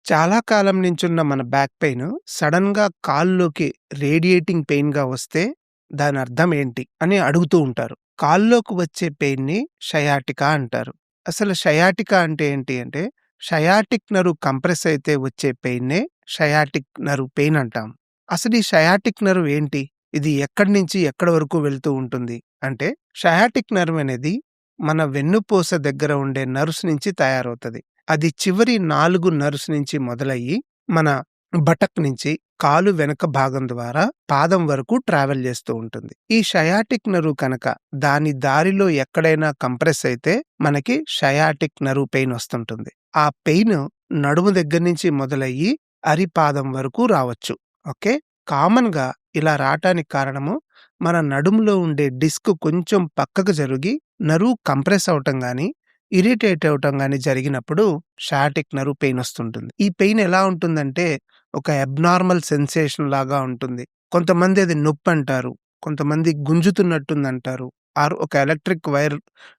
చాలా కాలం నుంచున్న మన back pain సడన్‌గా కాల్లోకి రేడియేటింగ్ పెయిన్‌గా వస్తే దాని అర్థం ఏంటి అని అడుగుతూ ఉంటారు. కాల్లోకి వచ్చే పెయిన్‌ని షయాటికా అంటారు. అసలు షయాటికా అంటే ఏంటి అంటే షయాటిక్ నర్వ్ కంప్రెస్ అయితే వచ్చే పెయిన్‌నే షయాటిక్ నర్వ్ పెయిన్ అంటాం. అసలు ఈ షయాటిక్ నర్వ్ ఏంటి? ఇది ఎక్కడి నుంచి ఎక్కడి వరకు వెళ్తూ ఉంటుంది? అంటే షయాటిక్ నర్వ్ అనేది మన వెన్నుపూస దగ్గర ఉండే నర్వ్స్ నుంచి తయారవుతది. అది చివరి 4 నర్వ్స్ నుంచి మొదలయ్యి, మన బటక్ నుంచి కాలు వెనక భాగం ద్వారా పాదం వరకు ట్రావెల్ చేస్తూ ఉంటుంది. ఈ షయాటిక్ నర్వ్ కనుక దాని దారిలో ఎక్కడైనా కంప్రెస్ అయితే మనకి షయాటిక్ నర్వ్ పెయిన్ వస్తుంటుంది. ఆ పెయిన్ నడుము దగ్గర నుంచి మొదలయ్యి అరిపాదం వరకు రావచ్చు. ఓకే. కామన్‌గా ఇలా రాటానికి కారణము మన నడుములో ఉండే డిస్క్ కొంచెం పక్కకు జరిగి నర్వ్ కంప్రెస్ అవ్వటం గాని, ఇరిటేట్ అవ్వటం గాని జరిగినప్పుడు షయాటిక్ నర్వ్ పెయిన్ వస్తుంటుంది. ఈ పెయిన్ ఎలా ఉంటుందంటే ఒక అబ్నార్మల్ సెన్సేషన్ లాగా ఉంటుంది. కొంతమంది అది నొప్పంటారు. కొంతమంది గుంజుతున్నట్టుందంటారు. ఆర్ ఒక electric wire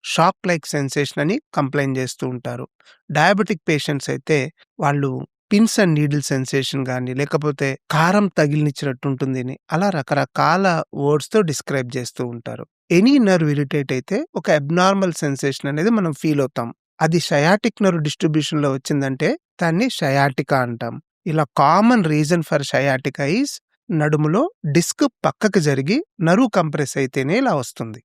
shock like sensation అని కంప్లెయింట్ చేస్తూ ఉంటారు. డయాబెటిక్ పేషెంట్స్ అయితే వాళ్ళు పిన్స్ అండ్ నీడిల్ సెన్సేషన్ గాని, లేకపోతే కారం తగిలినిచ్చినట్టుంటుంది అని అలా రకరకాల వర్డ్స్‌తో డిస్క్రైబ్ చేస్తూ ఉంటారు. ఎనీ నర్వ్ ఇరిటేట్ అయితే ఒక అబ్నార్మల్ సెన్సేషన్ అనేది మనం ఫీల్ అవుతాం. అది షయాటిక్ నర్వ్ డిస్ట్రిబ్యూషన్‌లో వచ్చిందంటే దాన్ని షయాటికా అంటాం. ఇలా common reason for sciatica is నడుములో డిస్క్ పక్కకు జరిగి నర్వ్ కంప్రెస్ అయితేనే ఇలా వస్తుంది.